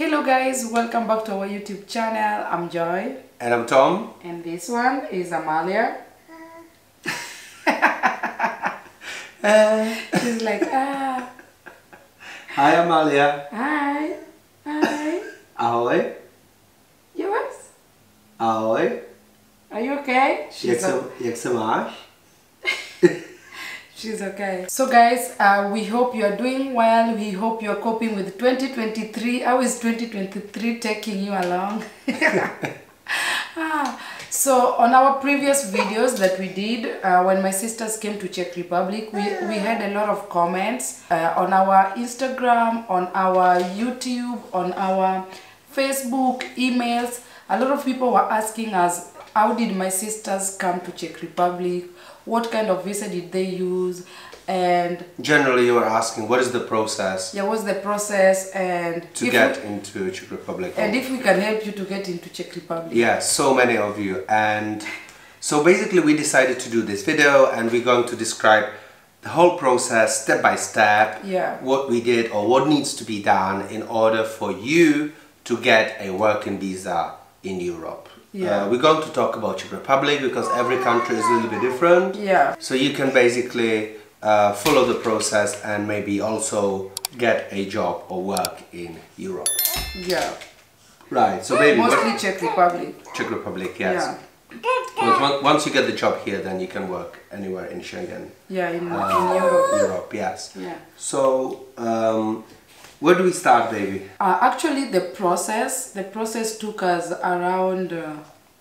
Hello guys, welcome back to our YouTube channel. I'm Joy. And I'm Tom. And this one is Amalia. She's like, ah. Hi Amalia. Hi. Hi. Ahoy. Yours? Ahoy. Are you okay? Jak se máš? She's okay. So guys, we hope you are doing well. We hope you are coping with 2023. How is 2023 taking you along? So on our previous videos that we did when my sisters came to Czech Republic, we had a lot of comments on our Instagram, on our YouTube, on our Facebook, emails. A lot of people were asking us, how did my sisters come to Czech Republic? What kind of visa did they use? And generally you were asking, what is the process? Yeah, what's the process and to get into Czech Republic? And if we can help you to get into Czech Republic. Yeah, so many of you. And so basically we decided to do this video and we're going to describe the whole process step by step. Yeah. What we did or what needs to be done in order for you to get a working visa in Europe. Yeah. We're going to talk about Czech Republic because every country is a little bit different. Yeah. So you can basically follow the process and maybe also get a job or work in Europe. Yeah. Right. So maybe mostly Czech Republic. Czech Republic, yes. Yeah. But once you get the job here, then you can work anywhere in Schengen. Yeah, in Europe. Europe, yes. Yeah. So where do we start, baby? Actually, the process took us around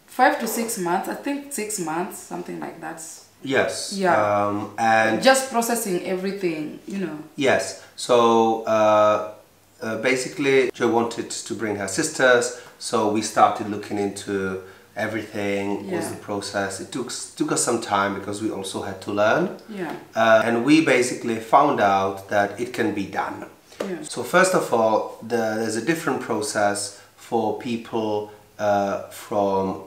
5 to 6 months. I think 6 months, something like that. Yes. Yeah. And just processing everything, you know. Yes. So basically, Jo wanted to bring her sisters, so we started looking into everything. Yeah. What was the process? It took us some time because we also had to learn. Yeah. And we basically found out that it can be done. Yeah. So first of all, there's a different process for people from,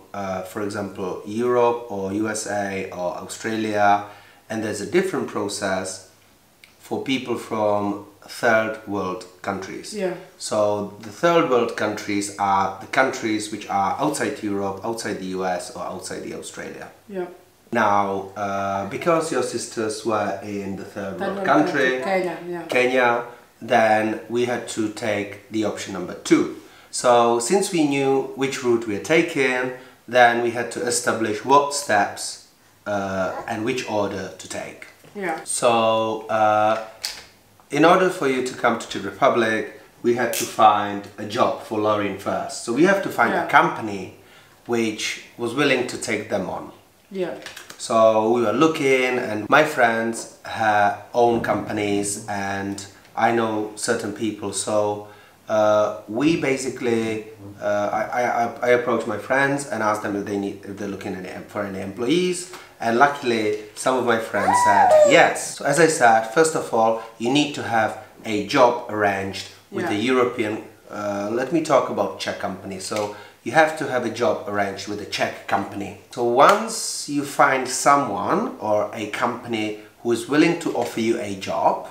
for example, Europe or USA or Australia, and there's a different process for people from third world countries. Yeah. So the third world countries are the countries which are outside Europe, outside the US or outside the Australia. Yeah. Now, because your sisters were in the third world country, Kenya, yeah. Kenya, then we had to take the option number 2. So since we knew which route we are taking, then we had to establish what steps and which order to take. Yeah. So in order for you to come to Czech Republic, we had to find a job for Lauren first. So we have to find a company which was willing to take them on. Yeah. So we were looking, and my friends have own companies and I know certain people, so we basically I approached my friends and asked them if they're looking for any employees, and luckily some of my friends said yes. So as I said, first of all, you need to have a job arranged with the European. Let me talk about Czech company. So you have to have a job arranged with a Czech company. So once you find someone or a company who is willing to offer you a job,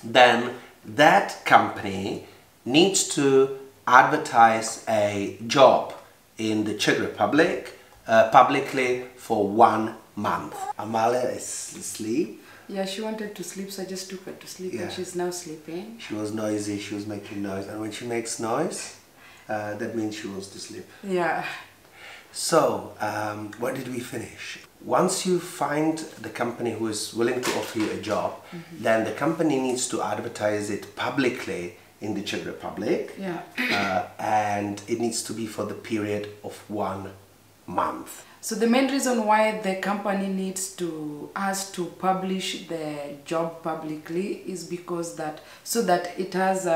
then that company needs to advertise a job in the Czech Republic publicly for 1 month. Amalia is asleep. Yeah, she wanted to sleep, so I just took her to sleep, and she's now sleeping. She was noisy, she was making noise, and when she makes noise, that means she wants to sleep. Yeah. So, where did we finish? Once you find the company who is willing to offer you a job, then the company needs to advertise it publicly in the Czech Republic. Yeah. And it needs to be for the period of 1 month. So the main reason why the company needs us to publish the job publicly is because so that it has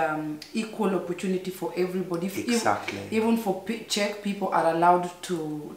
equal opportunity for everybody. Exactly. Even for Czech people are allowed to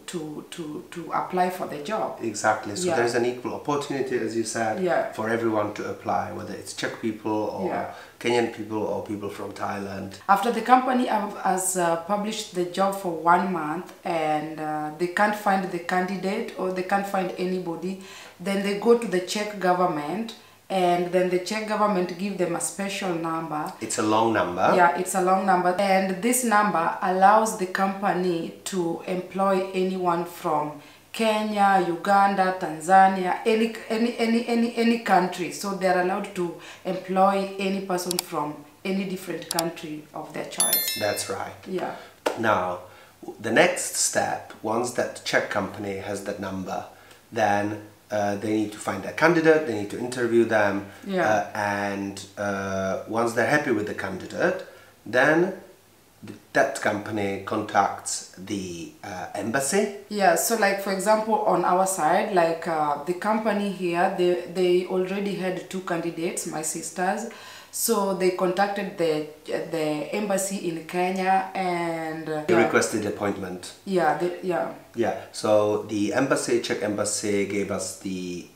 apply for the job. Exactly. So there's an equal opportunity, as you said, for everyone to apply, whether it's Czech people or Kenyan people or people from Thailand. After the company has published the job for 1 month and they can't find the candidate or they can't find anybody, then they go to the Czech government and then the Czech government give them a special number. It's a long number. Yeah, it's a long number, and this number allows the company to employ anyone from Kenya, Uganda, Tanzania, any country. So they are allowed to employ any person from any different country of their choice. That's right. Yeah. Now, the next step, once that Czech company has that number, then they need to find a candidate, they need to interview them, yeah. And once they're happy with the candidate, then that company contacts the embassy. Yeah, so like for example on our side, like the company here, they already had 2 candidates, my sisters. So they contacted the embassy in Kenya and they requested appointment. Yeah, yeah. So the embassy, Czech embassy, gave us they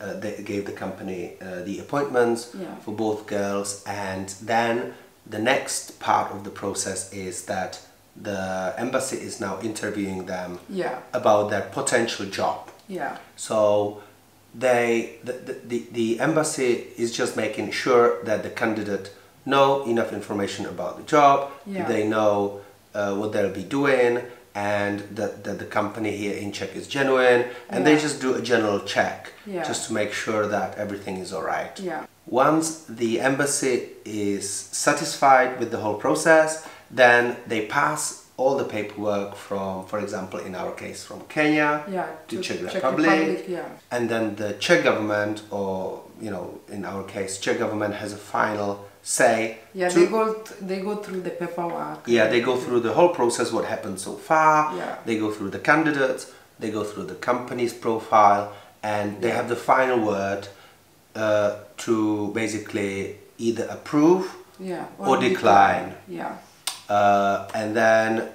gave the company the appointments for both girls, and then the next part of the process is that the embassy is now interviewing them about their potential job. Yeah. So the embassy is just making sure that the candidate know enough information about the job, they know what they'll be doing, and that the company here in Czech is genuine, and they just do a general check just to make sure that everything is alright. Once the embassy is satisfied with the whole process, then they pass all the paperwork from, for example, in our case, from Kenya to Czech Republic, and then the Czech government, or in our case, Czech government has a final say. Yeah, they go through the paperwork. Yeah, they go through the whole process, what happened so far. Yeah. They go through the candidates, they go through the company's profile, and they have the final word to basically either approve or decline. Yeah. And then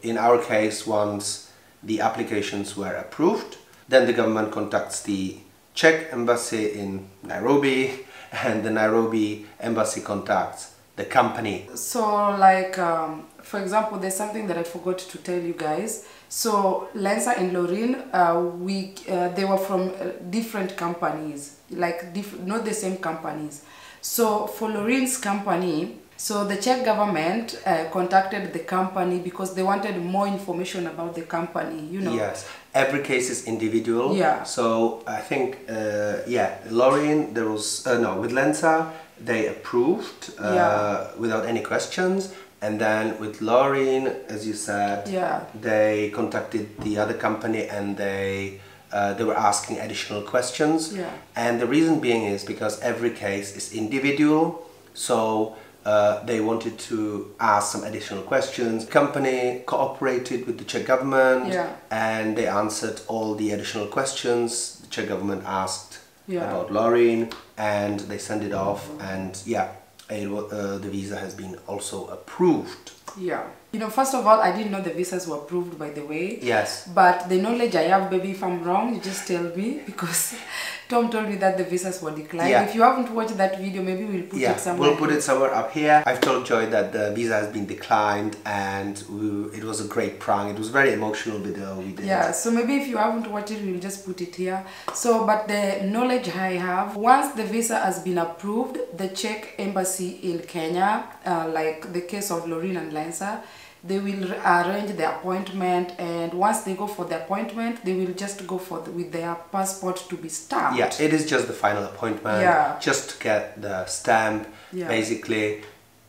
in our case, once the applications were approved, then the government contacts the Czech embassy in Nairobi, and the Nairobi embassy contacts the company. So like for example, there's something that I forgot to tell you guys. So Lensa and Lauren, they were from different companies, like not the same companies. So for Lauren's company, so the Czech government contacted the company because they wanted more information about the company, Yes, every case is individual. Yeah. So I think, Lauren, there was, with Lensa, they approved without any questions. And then with Lauren, as you said, they contacted the other company, and they were asking additional questions. Yeah. And the reason being is because every case is individual. So they wanted to ask some additional questions. The company cooperated with the Czech government, and they answered all the additional questions the Czech government asked about Lauren, and they sent it off, and the visa has been also approved. Yeah. First of all, I didn't know the visas were approved, by the way. Yes. But the knowledge I have, baby, if I'm wrong, you just tell me, because Tom told me that the visas were declined. Yeah. If you haven't watched that video, maybe we'll put it somewhere. We'll put it somewhere up here. I've told Joy that the visa has been declined, and it was a great prank. It was a very emotional video we did. Yeah, so maybe if you haven't watched it, we'll just put it here. So, but the knowledge I have, once the visa has been approved, the Czech embassy in Kenya, like the case of Lauren and Lensa, they will arrange the appointment, and once they go for the appointment, they will just go with their passport to be stamped. Yeah, it is just the final appointment, just to get the stamp. Basically,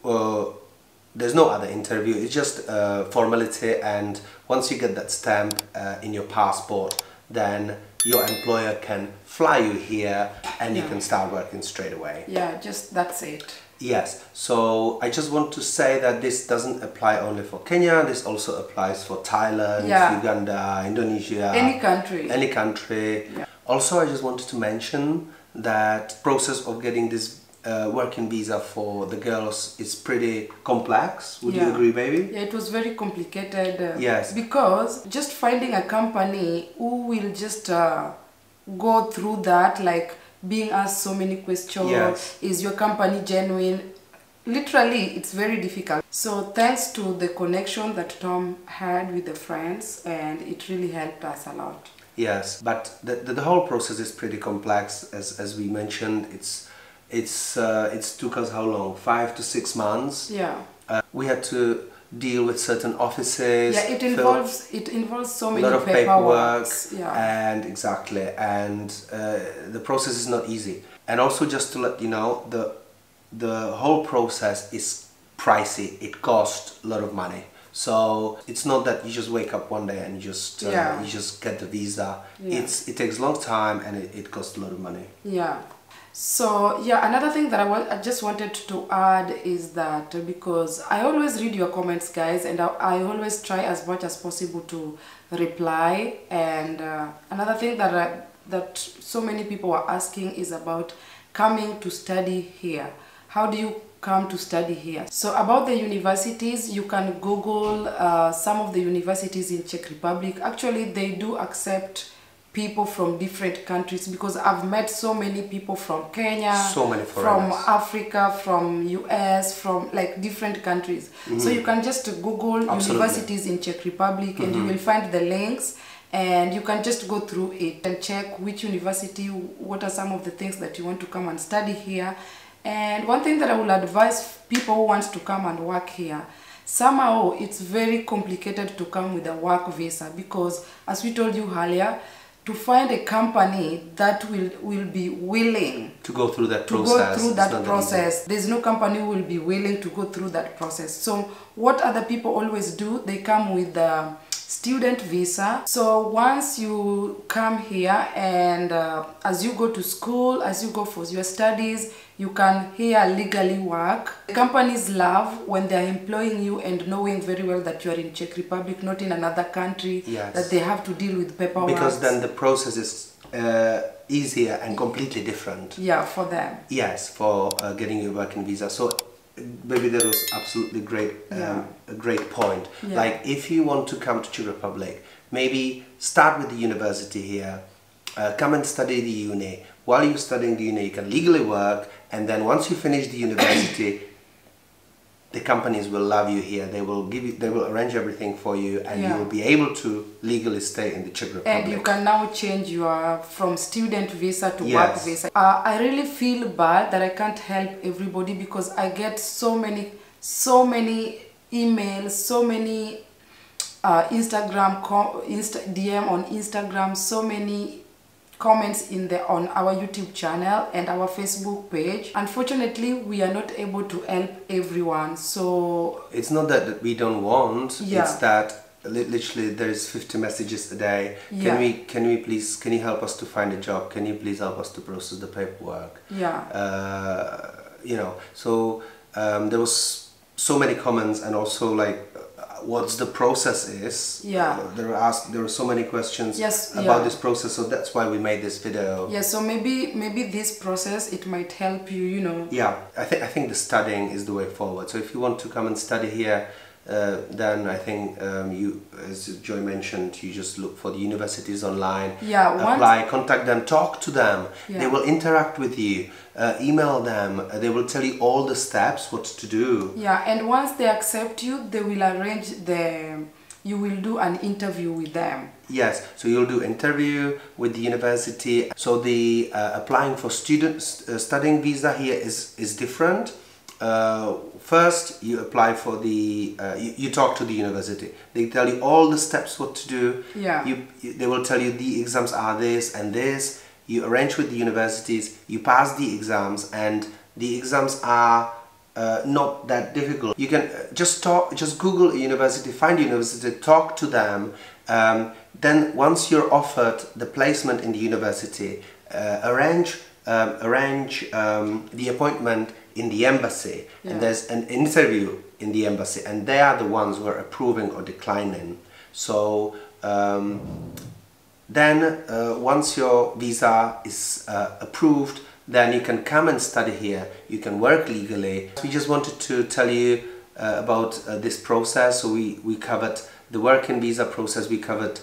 there's no other interview, it's just a formality, and once you get that stamp in your passport, then your employer can fly you here, and you can start working straight away. Yeah, just that's it. Yes, so I just want to say that this doesn't apply only for Kenya, this also applies for Thailand, Uganda, Indonesia. Any country. Any country. Yeah. Also, I just wanted to mention that process of getting this working visa for the girls is pretty complex. Would you agree, baby? Yeah, it was very complicated. Yes. Because just finding a company who will just go through that, like being asked so many questions, is your company genuine? Literally, it's very difficult. So thanks to the connection that Tom had with the friends, and it really helped us a lot. Yes, but the whole process is pretty complex. As we mentioned, it's It took us how long? 5 to 6 months. Yeah. We had to deal with certain offices. Yeah, it involves so many a lot of paperwork. Yeah. And exactly, and the process is not easy. And also, just to let you know, the whole process is pricey. It costs a lot of money. So it's not that you just wake up one day and you just get the visa. Yeah. It takes a long time, and it costs a lot of money. Yeah. So yeah, another thing that I just wanted to add is that, because I always read your comments, guys, and I always try as much as possible to reply. And another thing that so many people are asking is about coming to study here. How do you come to study here? So about the universities, you can Google some of the universities in Czech Republic. Actually, they do accept people from different countries, because I've met so many people from Kenya, so many from foreigners. Africa, from US, from like different countries. So you can just Google universities in Czech Republic, and you will find the links, and you can just go through it and check which university, what are some of the things that you want to come and study here. And one thing that I will advise people who want to come and work here, somehow it's very complicated to come with a work visa, because as we told you earlier, to find a company that will be willing to go through that process. There's no company who will be willing to go through that process. So what other people always do, they come with the student visa. So once you come here, and as you go to school, as you go for your studies, you can here legally work. The companies love when they're employing you and knowing very well that you are in Czech Republic, not in another country. Yes. That they have to deal with paperwork. Because then the process is easier and completely different. Yeah, for them. Yes, for getting your working visa. So maybe that was absolutely great, a great point. Yeah. Like, if you want to come to Czech Republic, maybe start with the university here, come and study the uni. While you're studying the uni, you can legally work, and then once you finish the university, the companies will love you here. They will arrange everything for you, and you will be able to legally stay in the Czech Republic. And you can now change from student visa to work visa. I really feel bad that I can't help everybody, because I get so many emails, so many Instagram DM on Instagram, so many comments on our YouTube channel and our Facebook page. Unfortunately, we are not able to help everyone. So it's not that we don't want, it's that literally there is 50 messages a day. Can you help us to find a job? Can you please help us to process the paperwork? You know, so there was so many comments, and also like what's the process is. There were so many questions about this process, so that's why we made this video. So maybe this process, it might help you, you know. I think the studying is the way forward. So if you want to come and study here, then I think you, as Joy mentioned, you just look for the universities online, apply, contact them, talk to them. They will interact with you, email them, they will tell you all the steps, what to do. And once they accept you, they will arrange you will do an interview with them. Yes, so you'll do interview with the university. So the applying for studying visa here is different. First, you apply for the, you talk to the university. They tell you all the steps what to do. They will tell you the exams are this and this. You arrange with the universities, you pass the exams, and the exams are not that difficult. You can just Google a university, find a university, talk to them. Then once you're offered the placement in the university, arrange the appointment in the embassy, and there's an interview in the embassy, and they are the ones who are approving or declining. So then once your visa is approved, then you can come and study here, you can work legally. We just wanted to tell you about this process. So we covered the working visa process, we covered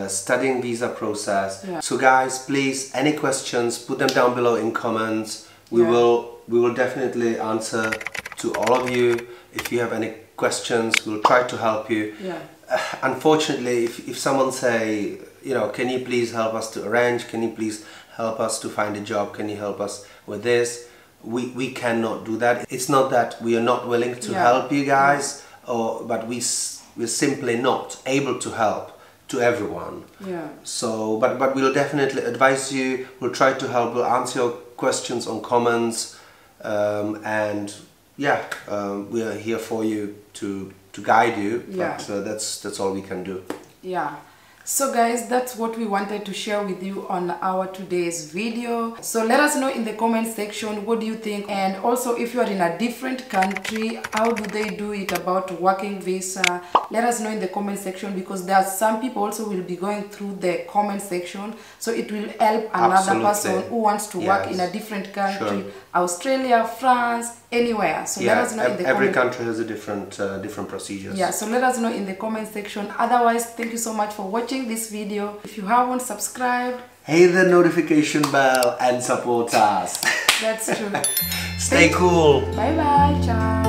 studying visa process. So guys, please, any questions, put them down below in comments. We will definitely answer to all of you. If you have any questions, we'll try to help you. Unfortunately, if someone say, you know, can you please help us to arrange, can you please help us to find a job, can you help us with this, we cannot do that. It's not that we are not willing to help you guys, but we're simply not able to help to everyone. Yeah. So, but we'll definitely advise you. We'll try to help. We'll answer your questions on comments, and yeah, we are here for you to guide you. Yeah. But that's all we can do. Yeah. So guys, that's what we wanted to share with you on our today's video. So let us know in the comment section, what do you think? And also, if you are in a different country, how do they do it about working visa? Let us know in the comment section, because there are some people also will be going through the comment section, so it will help another person who wants to work in a different country, Australia, France, anywhere. So let us know in the every country has a different procedures. Yeah, so let us know in the comment section. Otherwise, thank you so much for watching this video. If you haven't subscribed, hit the notification bell and support us. That's true. Stay cool. Bye bye. Ciao.